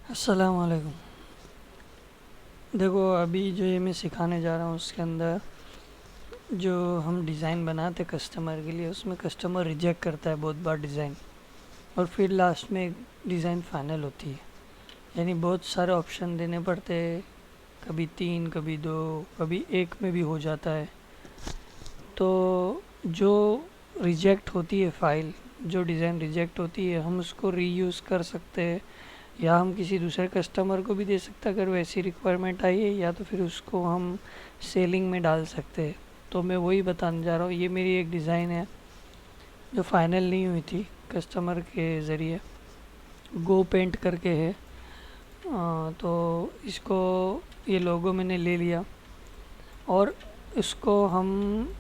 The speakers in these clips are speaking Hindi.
अस्सलाम वालेकुम। देखो अभी जो ये मैं सिखाने जा रहा हूँ उसके अंदर जो हम डिज़ाइन बनाते कस्टमर के लिए उसमें कस्टमर रिजेक्ट करता है बहुत बार डिज़ाइन, और फिर लास्ट में एक डिज़ाइन फाइनल होती है। यानी बहुत सारे ऑप्शन देने पड़ते हैं, कभी 3 कभी 2 कभी 1 में भी हो जाता है। तो जो रिजेक्ट होती है फाइल, जो डिज़ाइन रिजेक्ट होती है हम उसको रीयूज़ कर सकते हैं, या हम किसी दूसरे कस्टमर को भी दे सकते हैं अगर वैसी रिक्वायरमेंट आई है, या तो फिर उसको हम सेलिंग में डाल सकते हैं। तो मैं वही बताने जा रहा हूँ। ये मेरी एक डिज़ाइन है जो फाइनल नहीं हुई थी कस्टमर के ज़रिए, गो पेंट करके है। तो इसको ये लोगो मैंने ले लिया और इसको हम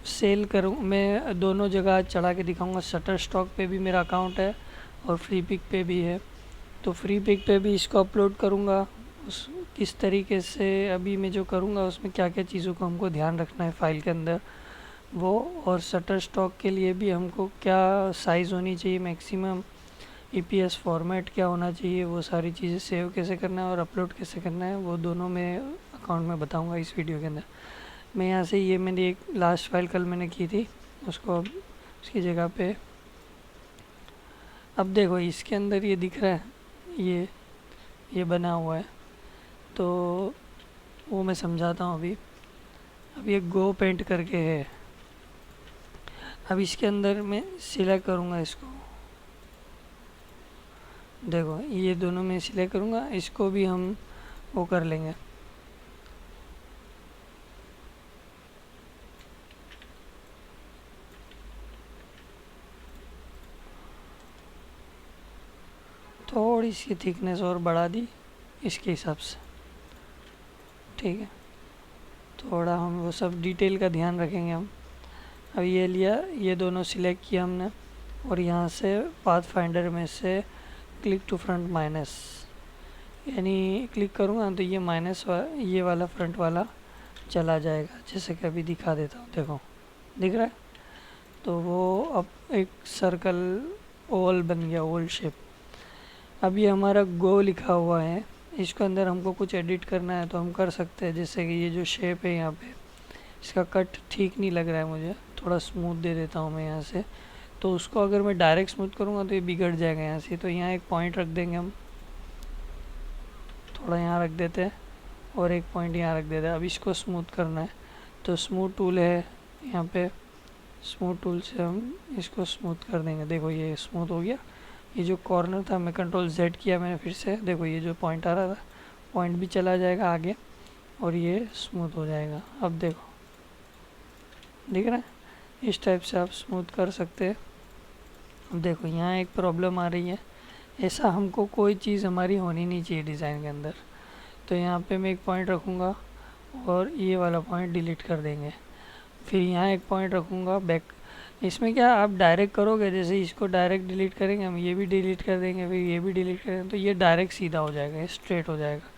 सेल करूँ, मैं दोनों जगह चढ़ा के दिखाऊंगा। शटर स्टॉक पे भी मेरा अकाउंट है और फ्री पिक पे भी है। तो फ्री पिक पे भी इसको अपलोड करूँगा। उस किस तरीके से अभी मैं जो करूँगा उसमें क्या क्या चीज़ों को हमको ध्यान रखना है फ़ाइल के अंदर वो, और शटर स्टॉक के लिए भी हमको क्या साइज़ होनी चाहिए मैक्सिमम, ईपीएस फॉर्मेट क्या होना चाहिए, वो सारी चीज़ें सेव कैसे करना है और अपलोड कैसे करना है, वो दोनों मैं अकाउंट में बताऊँगा इस वीडियो के अंदर। मैं यहाँ से ये मेरी एक लास्ट फाइल कल मैंने की थी उसको अब उसकी जगह पे, अब देखो इसके अंदर ये दिख रहा है, ये बना हुआ है। तो वो मैं समझाता हूँ अभी। अब ये गो पेंट करके है। अब इसके अंदर मैं सिलेक्ट करूँगा इसको, देखो ये दोनों मैं सिलेक्ट करूँगा, इसको भी हम वो कर लेंगे। थोड़ी सी थिकनेस और बढ़ा दी इसके हिसाब से, ठीक है। थोड़ा हम वो सब डिटेल का ध्यान रखेंगे हम। अब ये लिया, ये दोनों सिलेक्ट किया हमने, और यहाँ से पाथ फाइंडर में से क्लिक टू फ्रंट माइनस, यानी क्लिक करूँगा तो ये ये वाला फ्रंट वाला चला जाएगा। जैसे कि अभी दिखा देता हूँ, देखो दिख रहा है। तो वो अब एक सर्कल ओवल बन गया, ओवल शेप। अब ये हमारा गो लिखा हुआ है, इसके अंदर हमको कुछ एडिट करना है तो हम कर सकते हैं। जैसे कि ये जो शेप है यहाँ पे, इसका कट ठीक नहीं लग रहा है मुझे, थोड़ा स्मूथ दे देता हूँ मैं यहाँ से। तो उसको अगर मैं डायरेक्ट स्मूथ करूँगा तो ये बिगड़ जाएगा यहाँ से। तो यहाँ एक पॉइंट रख देंगे हम, थोड़ा यहाँ रख देते हैं और एक पॉइंट यहाँ रख देते हैं। अब इसको स्मूथ करना है तो स्मूथ टूल है यहाँ पे, स्मूथ टूल से हम इसको स्मूथ कर देंगे। देखो ये स्मूथ हो गया। ये जो कॉर्नर था मैं कंट्रोल जेड किया मैंने फिर से, देखो ये जो पॉइंट आ रहा था पॉइंट भी चला जाएगा आगे और ये स्मूथ हो जाएगा। अब देखो दिख रहा है, इस टाइप से आप स्मूथ कर सकते हैं। अब देखो यहाँ एक प्रॉब्लम आ रही है, ऐसा हमको कोई चीज़ हमारी होनी नहीं चाहिए डिज़ाइन के अंदर। तो यहाँ पे मैं एक पॉइंट रखूँगा और ये वाला पॉइंट डिलीट कर देंगे। फिर यहाँ एक पॉइंट रखूँगा बैक। इसमें क्या आप डायरेक्ट करोगे, जैसे इसको डायरेक्ट डिलीट करेंगे हम, ये भी डिलीट कर देंगे, फिर ये भी डिलीट करेंगे, तो ये डायरेक्ट सीधा हो जाएगा, ये स्ट्रेट हो जाएगा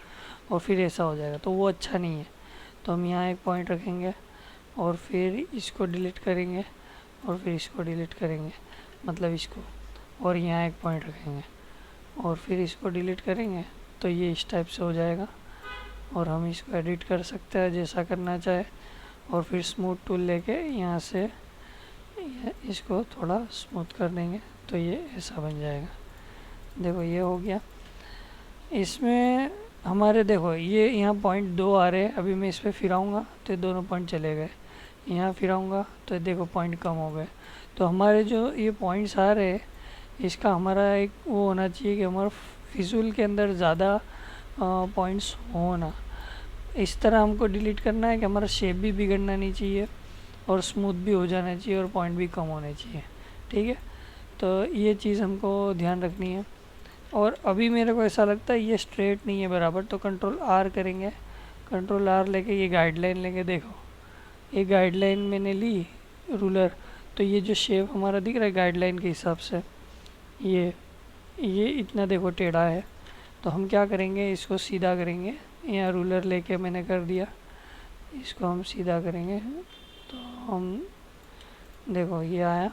और फिर ऐसा हो जाएगा, तो वो अच्छा नहीं है। तो हम यहाँ एक पॉइंट रखेंगे और फिर इसको डिलीट करेंगे और फिर इसको डिलीट करेंगे, मतलब इसको, और यहाँ एक पॉइंट रखेंगे और फिर इसको डिलीट करेंगे। तो ये इस टाइप से हो जाएगा और हम इसको एडिट कर सकते हैं जैसा करना चाहे। और फिर स्मूथ टूल लेके यहाँ से इसको थोड़ा स्मूथ कर देंगे तो ये ऐसा बन जाएगा। देखो ये हो गया। इसमें हमारे देखो ये यहाँ पॉइंट 2 आ रहे हैं, अभी मैं इस पर फिराऊँगा तो ये दोनों पॉइंट चले गए, यहाँ फिराऊँगा तो देखो पॉइंट कम हो गए। तो हमारे जो ये पॉइंट्स आ रहे हैं इसका हमारा एक वो होना चाहिए कि हमारा फिजूल के अंदर ज़्यादा पॉइंट्स हो ना, इस तरह हमको डिलीट करना है कि हमारा शेप भी बिगड़ना नहीं चाहिए और स्मूथ भी हो जाना चाहिए और पॉइंट भी कम होने चाहिए, ठीक है। तो ये चीज़ हमको ध्यान रखनी है। और अभी मेरे को ऐसा लगता है ये स्ट्रेट नहीं है बराबर, तो कंट्रोल आर करेंगे, कंट्रोल आर लेके ये गाइडलाइन लेंगे। देखो ये गाइडलाइन मैंने ली रूलर, तो ये जो शेप हमारा दिख रहा है गाइडलाइन के हिसाब से ये इतना देखो टेढ़ा है। तो हम क्या करेंगे, इसको सीधा करेंगे, यहाँ रूलर लेके मैंने कर दिया, इसको हम सीधा करेंगे। तो हम देखो ये आया,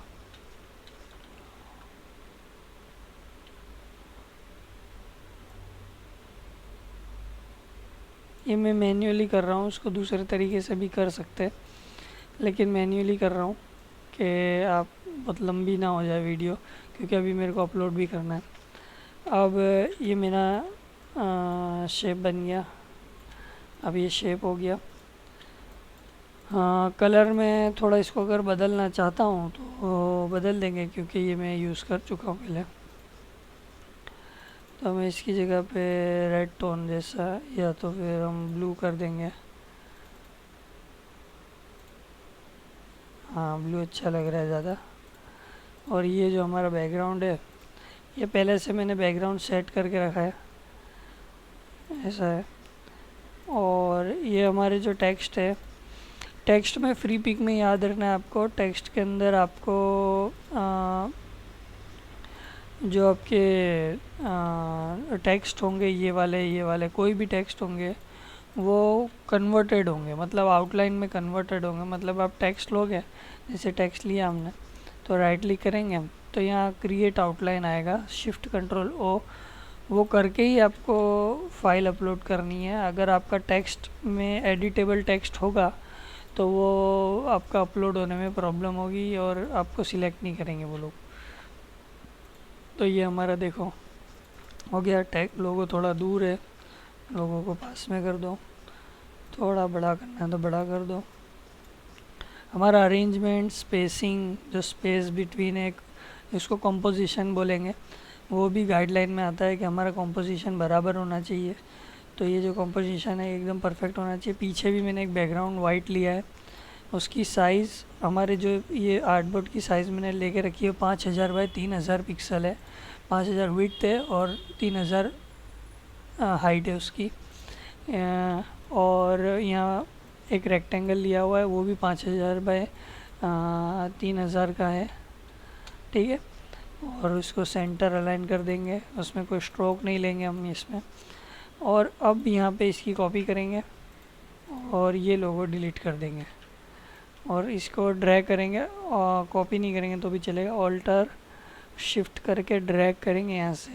ये मैं मैन्युअली कर रहा हूँ, उसको दूसरे तरीके से भी कर सकते हैं, लेकिन मैन्युअली कर रहा हूँ कि आप बहुत लंबी ना हो जाए वीडियो, क्योंकि अभी मेरे को अपलोड भी करना है। अब ये मेरा शेप बन गया। अब ये शेप हो गया। हाँ, कलर में थोड़ा इसको अगर बदलना चाहता हूँ तो बदल देंगे, क्योंकि ये मैं यूज़ कर चुका हूँ पहले। तो मैं इसकी जगह पे रेड टोन जैसा, या तो फिर हम ब्लू कर देंगे। हाँ, ब्लू अच्छा लग रहा है ज़्यादा। और ये जो हमारा बैकग्राउंड है, ये पहले से मैंने बैकग्राउंड सेट करके रखा है, ऐसा है। और ये हमारे जो टेक्स्ट है, टेक्स्ट में फ्री पिक में याद रखना है आपको, टेक्स्ट के अंदर आपको जो आपके टेक्स्ट होंगे, ये वाले कोई भी टेक्स्ट होंगे, वो कन्वर्टेड होंगे, मतलब आउटलाइन में कन्वर्टेड होंगे। मतलब आप टेक्स्ट लोगे, जैसे टेक्स्ट लिया हमने, तो राइट क्लिक करेंगे हम, तो यहाँ क्रिएट आउटलाइन आएगा, शिफ्ट कंट्रोल ओ, वो करके ही आपको फाइल अपलोड करनी है। अगर आपका टेक्स्ट में एडिटेबल टेक्स्ट होगा तो वो आपका अपलोड होने में प्रॉब्लम होगी और आपको सिलेक्ट नहीं करेंगे वो लोग। तो ये हमारा देखो हो गया। टैग लोगो थोड़ा दूर है, लोगों को पास में कर दो, थोड़ा बड़ा करना है तो बड़ा कर दो। हमारा अरेंजमेंट, स्पेसिंग, जो स्पेस बिटवीन एक, इसको कंपोजिशन बोलेंगे, वो भी गाइडलाइन में आता है कि हमारा कंपोजिशन बराबर होना चाहिए। तो ये जो कंपोजिशन है एकदम परफेक्ट होना चाहिए। पीछे भी मैंने एक बैकग्राउंड वाइट लिया है, उसकी साइज़, हमारे जो ये आर्टबोर्ड की साइज़ मैंने लेके रखी है 5000 बाई 3000 पिक्सल है। 5000 विड्थ है और 3000 हाइट है उसकी। और यहाँ एक रेक्टेंगल लिया हुआ है, वो भी 5000 बाई 3000 का है, ठीक है। और उसको सेंटर अलाइन कर देंगे, उसमें कोई स्ट्रोक नहीं लेंगे हम इसमें। और अब यहाँ पे इसकी कॉपी करेंगे और ये लोगो डिलीट कर देंगे और इसको ड्रैग करेंगे, और कॉपी नहीं करेंगे तो भी चलेगा, ऑल्टर शिफ्ट करके ड्रैग करेंगे यहाँ से,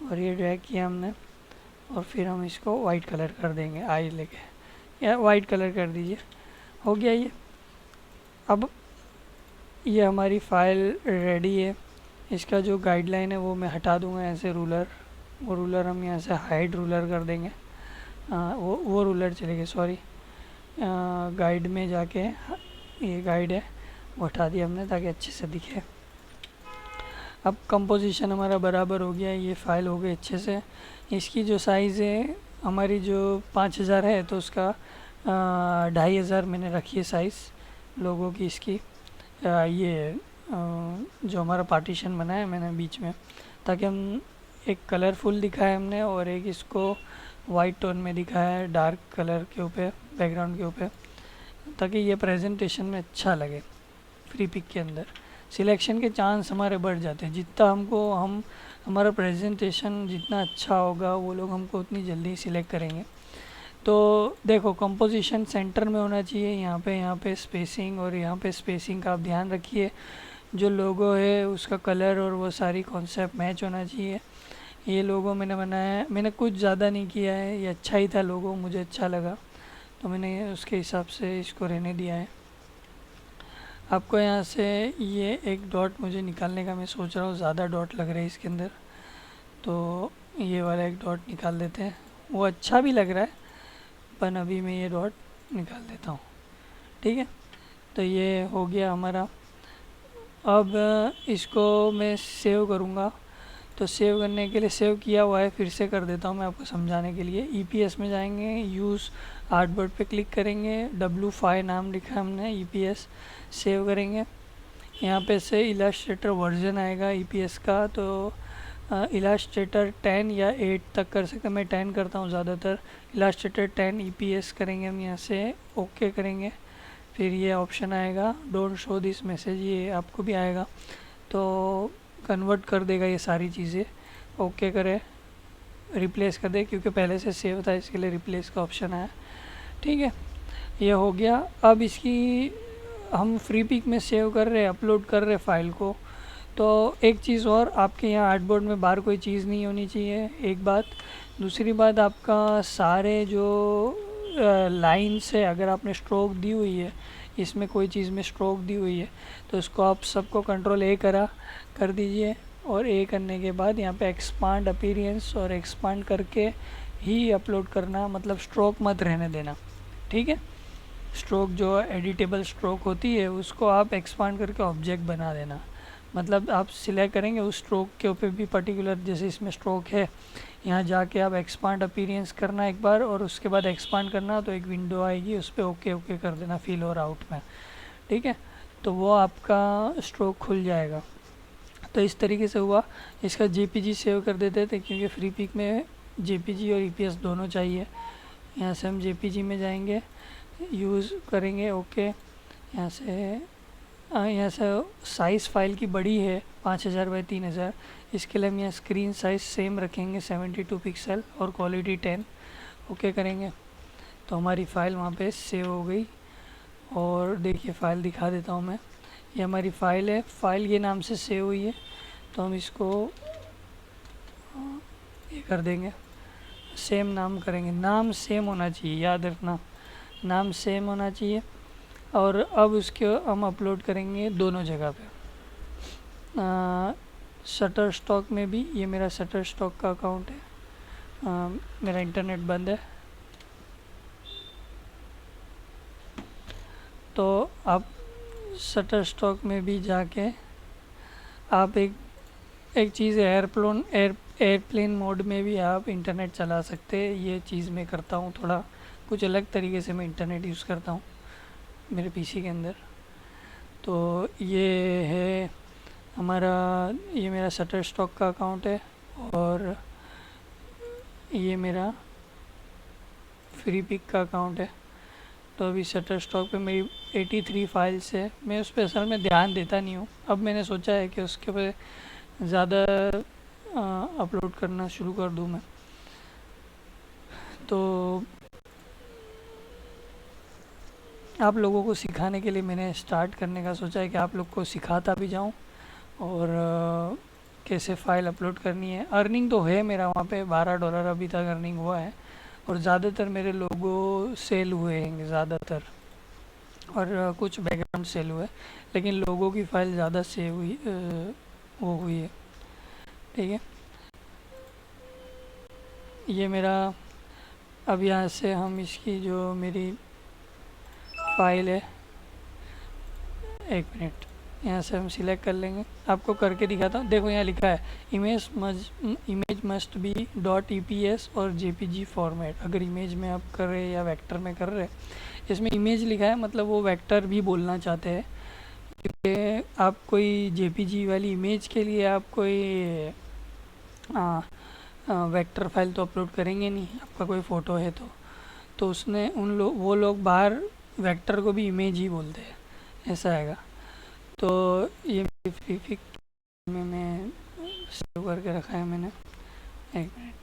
और ये ड्रैग किया हमने। और फिर हम इसको वाइट कलर कर देंगे, आई लेके, या वाइट कलर कर दीजिए, हो गया ये। अब ये हमारी फाइल रेडी है। इसका जो गाइडलाइन है वो मैं हटा दूंगा ऐसे, रूलर, वो रूलर हम यहाँ से हाइड रूलर कर देंगे। वो रूलर चलेगा, सॉरी, गाइड में जाके ये गाइड है वो हटा दिया हमने ताकि अच्छे से दिखे। अब कंपोजिशन हमारा बराबर हो गया, ये फाइल हो गई अच्छे से। इसकी जो साइज़ है हमारी, जो 5000 है, तो उसका 2500 मैंने रखी है साइज़ लोगों की इसकी। ये जो हमारा पार्टीशन बनाया है मैंने बीच में, ताकि हम एक कलरफुल दिखाया हमने और एक इसको वाइट टोन में दिखाया है डार्क कलर के ऊपर, बैकग्राउंड के ऊपर, ताकि ये प्रेजेंटेशन में अच्छा लगे। फ्री पिक के अंदर सिलेक्शन के चांस हमारे बढ़ जाते हैं, जितना हमारा प्रेजेंटेशन जितना अच्छा होगा वो लोग हमको उतनी जल्दी सिलेक्ट करेंगे। तो देखो, कंपोजिशन सेंटर में होना चाहिए, यहाँ पे स्पेसिंग, और यहाँ पे स्पेसिंग का आप ध्यान रखिए। जो लोगो है उसका कलर और वो सारी कॉन्सेप्ट मैच होना चाहिए। ये लोगो मैंने बनाया है, मैंने कुछ ज़्यादा नहीं किया है, ये अच्छा ही था लोगो, मुझे अच्छा लगा तो मैंने उसके हिसाब से इसको रहने दिया है। आपको यहाँ से ये एक डॉट मुझे निकालने का मैं सोच रहा हूँ, ज़्यादा डॉट लग रहे हैं इसके अंदर, तो ये वाला एक डॉट निकाल देते हैं, वो अच्छा भी लग रहा है, पर अभी मैं ये डॉट निकाल देता हूँ, ठीक है। तो ये हो गया हमारा। अब इसको मैं सेव करूँगा, तो सेव करने के लिए सेव किया हुआ है, फिर से कर देता हूँ मैं आपको समझाने के लिए। EPS में जाएंगे, यूज़ आर्टबोर्ड पे क्लिक करेंगे, W5 नाम लिखा है हमने, EPS सेव करेंगे। यहाँ पे से इलास्ट्रेटर वर्जन आएगा EPS का, तो इलास्ट्रेटर 10 या 8 तक कर सकते हैं, मैं 10 करता हूँ ज़्यादातर। इलास्ट्रेटर 10 EPS करेंगे हम, यहाँ से ओके करेंगे। फिर ये ऑप्शन आएगा डोंट शो दिस मैसेज, ये आपको भी आएगा, तो कन्वर्ट कर देगा ये सारी चीज़ें। ओके करें, रिप्लेस कर दे, क्योंकि पहले से सेव था इसके लिए रिप्लेस का ऑप्शन आया, ठीक है। ये हो गया। अब इसकी हम फ्री पिक में सेव कर रहे, अपलोड कर रहे फाइल को। तो एक चीज़ और, आपके यहाँ आर्टबोर्ड में बाहर कोई चीज़ नहीं होनी चाहिए। एक बात, दूसरी बात, आपका सारे जो लाइन्स है, अगर आपने स्ट्रोक दी हुई है, इसमें कोई चीज़ में स्ट्रोक दी हुई है, तो इसको आप सबको कंट्रोल ए कर दीजिए। और ए करने के बाद यहाँ पे एक्सपांड अपीयरेंस, और एक्सपांड करके ही अपलोड करना, मतलब स्ट्रोक मत रहने देना, ठीक है। स्ट्रोक जो एडिटेबल स्ट्रोक होती है उसको आप एक्सपांड करके ऑब्जेक्ट बना देना। मतलब आप सिलेक्ट करेंगे उस स्ट्रोक के ऊपर भी पर्टिकुलर, जैसे इसमें स्ट्रोक है, यहाँ जाके आप एक्सपांड अपीयरेंस करना एक बार, और उसके बाद एक्सपांड करना, तो एक विंडो आएगी, उस पर ओके ओके कर देना फिल और आउट में, ठीक है। तो वो आपका स्ट्रोक खुल जाएगा। तो इस तरीके से हुआ। इसका जेपीजी सेव कर देते थे, क्योंकि फ्री पिक में जेपीजी और ईपीएस दोनों चाहिए। यहाँ से हम जेपीजी में जाएंगे, यूज़ करेंगे, ओके। यहाँ से साइज़ फाइल की बड़ी है 5000 बाई 3000, इसके लिए हम यहाँ स्क्रीन साइज़ सेम रखेंगे 72 पिक्सल और क्वालिटी 10, ओके करेंगे। तो हमारी फ़ाइल वहाँ पे सेव हो गई। और देखिए फ़ाइल दिखा देता हूँ मैं, ये हमारी फ़ाइल है, फ़ाइल ये नाम से सेव हुई है। तो हम इसको ये कर देंगे, सेम नाम करेंगे। नाम सेम होना चाहिए, याद रखना, नाम सेम होना चाहिए। और अब उसके हम अपलोड करेंगे दोनों जगह पे। शटर स्टॉक में भी, ये मेरा शटर स्टॉक का अकाउंट है, मेरा इंटरनेट बंद है। तो आप शटर स्टॉक में भी जाके आप एक चीज़ है, एयरप्लेन मोड में भी आप इंटरनेट चला सकते हैं। ये चीज़ मैं करता हूँ, थोड़ा कुछ अलग तरीके से मैं इंटरनेट यूज़ करता हूँ मेरे पीसी के अंदर। तो ये है हमारा, ये मेरा शटर स्टॉक का अकाउंट है, और ये मेरा फ्री पिक का अकाउंट है। तो अभी शटर स्टॉक पे मेरी 83 फाइल्स है। मैं उस पर असल में ध्यान देता नहीं हूँ, अब मैंने सोचा है कि उसके पे ज़्यादा अपलोड करना शुरू कर दूँ मैं। तो आप लोगों को सिखाने के लिए मैंने स्टार्ट करने का सोचा है कि आप लोग को सिखाता भी जाऊँ, और कैसे फ़ाइल अपलोड करनी है। अर्निंग तो है मेरा वहाँ पे $12 अभी तक अर्निंग हुआ है, और ज़्यादातर मेरे लोगो सेल हुए हैं ज़्यादातर, और कुछ बैकग्राउंड सेल हुए, लेकिन लोगों की फ़ाइल ज़्यादा सेव हुई, वो हुई है, ठीक है। ये मेरा, अब यहाँ से हम इसकी जो मेरी फ़ाइल है, एक मिनट, यहाँ से हम सिलेक्ट कर लेंगे, आपको करके दिखाता हूँ। देखो यहाँ लिखा है इमेज मस्ट बी .eps और jpg फॉर्मेट। अगर इमेज में आप कर रहे हैं या वेक्टर में कर रहे हैं, इसमें इमेज लिखा है, मतलब वो वेक्टर भी बोलना चाहते हैं, क्योंकि आप कोई जेपीजी वाली इमेज के लिए आप कोई वेक्टर फाइल तो अपलोड करेंगे नहीं, आपका कोई फ़ोटो है तो उसने वो लोग बाहर वेक्टर को भी इमेज ही बोलते हैं, ऐसा आएगा। तो ये फ्री पिक में मैं सेव करके रखा है मैंने, एक मिनट।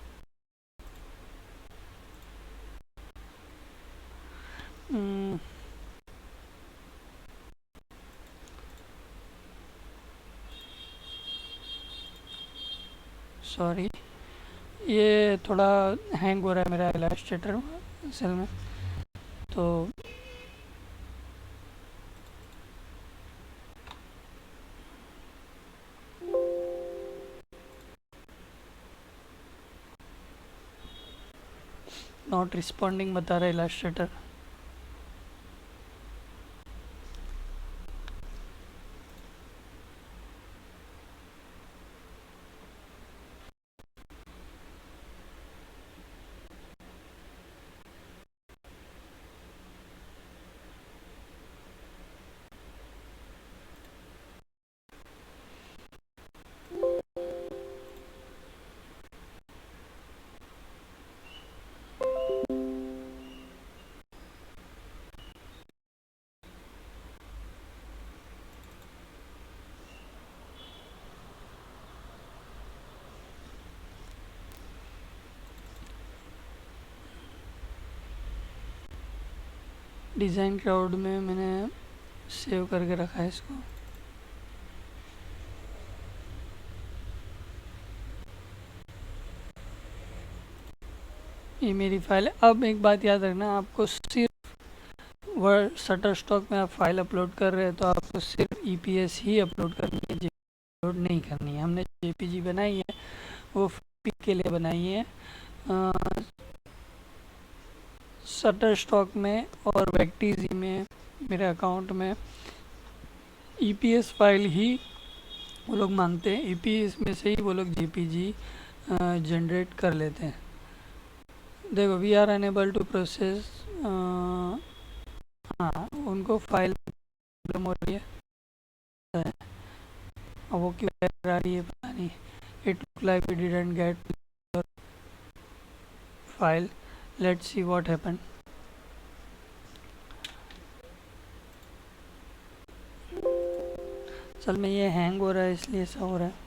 सॉरी, ये थोड़ा हैंग हो रहा है मेरा इलास्ट्रेटर असल में। तो नॉट रिस्पॉन्डिंग बता रहा है इलास्ट्रेटर। डिज़ाइन क्लाउड में मैंने सेव करके रखा है इसको। ये मेरी फाइल है। अब एक बात याद रखना, आपको सिर्फ वर्ड शटर स्टॉक में आप फाइल अपलोड कर रहे हैं तो आपको सिर्फ ईपीएस ही अपलोड करनी है, अपलोड नहीं करनी है। हमने जेपीजी बनाई है वो पिक के लिए बनाई है। शटर स्टॉक में और वेक्टीजी में मेरे अकाउंट में ईपीएस फाइल ही वो लोग मांगते हैं, ईपीएस में से ही वो लोग जेपीजी जनरेट कर लेते हैं। देखो we are unable to process, हाँ उनको फाइल प्रॉब्लम हो रही है। अब वो क्यों एरर आ रही है पता नहीं। It look like we didn't get your file, let's see what happen. असल में ये हैंग हो रहा है इसलिए ऐसा हो रहा है।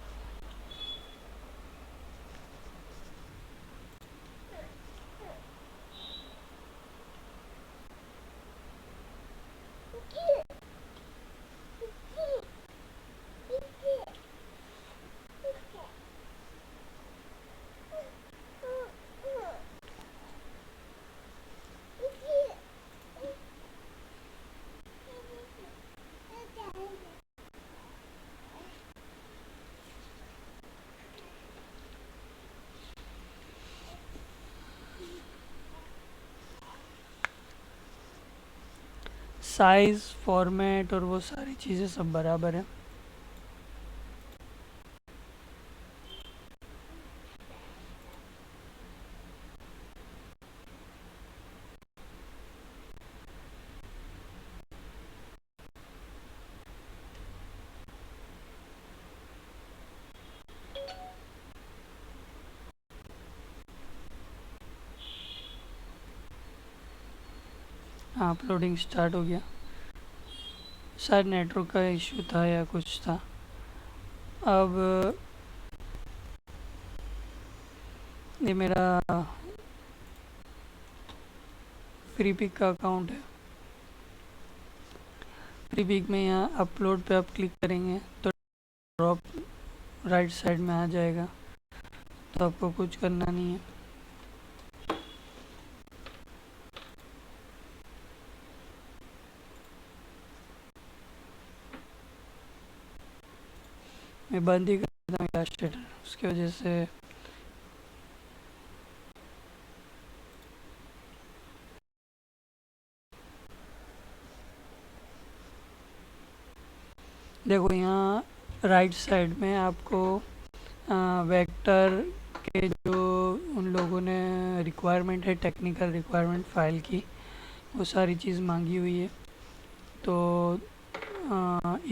साइज़, फॉर्मेट और वो सारी चीज़ें सब बराबर है। हाँ अपलोडिंग स्टार्ट हो गया। शायद नेटवर्क का इशू था या कुछ था। अब ये मेरा फ्री पिक का अकाउंट है। फ्री पिक में यहाँ अपलोड पे आप क्लिक करेंगे तो ड्रॉप राइट साइड में आ जाएगा, तो आपको कुछ करना नहीं है। मैं बंद ही कर देता हूँ इलास्ट्रेटर, उसकी वजह से देखो यहाँ राइट साइड में आपको वेक्टर के जो उन लोगों ने रिक्वायरमेंट है, टेक्निकल रिक्वायरमेंट फाइल की, वो सारी चीज़ मांगी हुई है। तो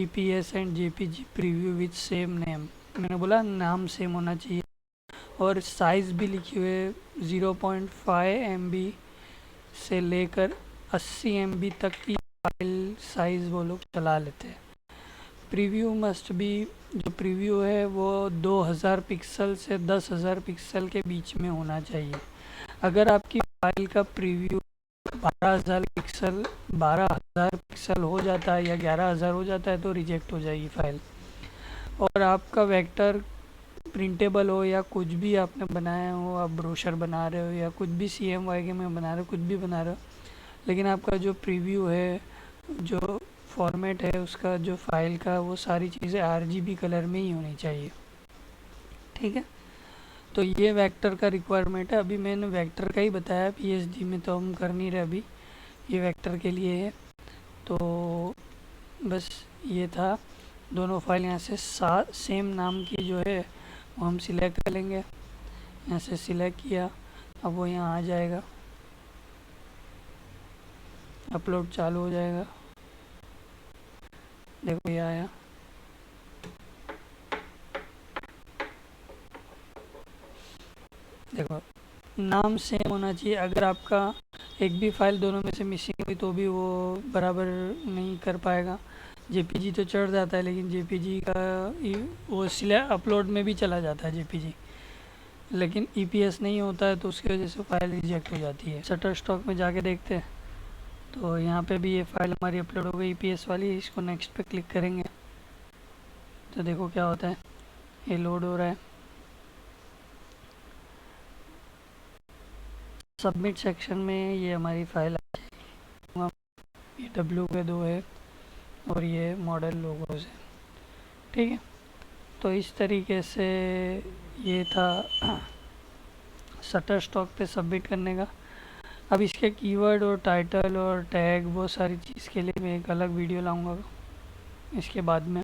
EPS and JPG preview with same name, मैंने बोला नाम सेम होना चाहिए, और साइज़ भी लिखी हुई है 0.5 MB से लेकर 80 MB तक की फाइल साइज़ वो लोग चला लेते हैं। प्रीव्यू मस्ट बी, जो प्रीव्यू है वो 2000 पिक्सल से 10,000 पिक्सल के बीच में होना चाहिए। अगर आपकी फाइल का प्रीव्यू 12,000 पिक्सल हो जाता है या 11,000 हो जाता है तो रिजेक्ट हो जाएगी फाइल। और आपका वेक्टर प्रिंटेबल हो या कुछ भी आपने बनाया हो, आप ब्रोशर बना रहे हो या कुछ भी CMYK में बना रहे हो, कुछ भी बना रहे हो, लेकिन आपका जो प्रीव्यू है, जो फॉर्मेट है उसका, जो फाइल का, वो सारी चीज़ें RGB कलर में ही होनी चाहिए। ठीक है, तो ये वेक्टर का रिक्वायरमेंट है। अभी मैंने वेक्टर का ही बताया, PSG में तो हम कर नहीं रहे अभी, ये वेक्टर के लिए है। तो बस ये था। दोनों फाइल यहाँ से सेम नाम की जो है वो हम सिलेक्ट कर लेंगे। यहाँ से सिलेक्ट किया, अब वो यहाँ आ जाएगा, अपलोड चालू हो जाएगा। देखो ये आया। देखो नाम सेम होना चाहिए। अगर आपका एक भी फाइल दोनों में से मिसिंग हुई तो भी वो बराबर नहीं कर पाएगा। JPG तो चढ़ जाता है, लेकिन JPG का वो सिलेक्ट अपलोड में भी चला जाता है JPG, लेकिन EPS नहीं होता है, तो उसकी वजह से फाइल रिजेक्ट हो जाती है। शटर स्टॉक में जाके देखते हैं तो यहाँ पे भी ये फाइल हमारी अपलोड हो गई EPS वाली। इसको नेक्स्ट पे क्लिक करेंगे तो देखो क्या होता है, ये लोड हो रहा है। सबमिट सेक्शन में ये हमारी फाइल आ जाएगी। ये W के 2 है और ये मॉडल लोगोज है, ठीक है। तो इस तरीके से ये था शटरस्टॉक पे सबमिट करने का। अब इसके कीवर्ड और टाइटल और टैग वो सारी चीज़ के लिए मैं एक अलग वीडियो लाऊंगा इसके बाद में।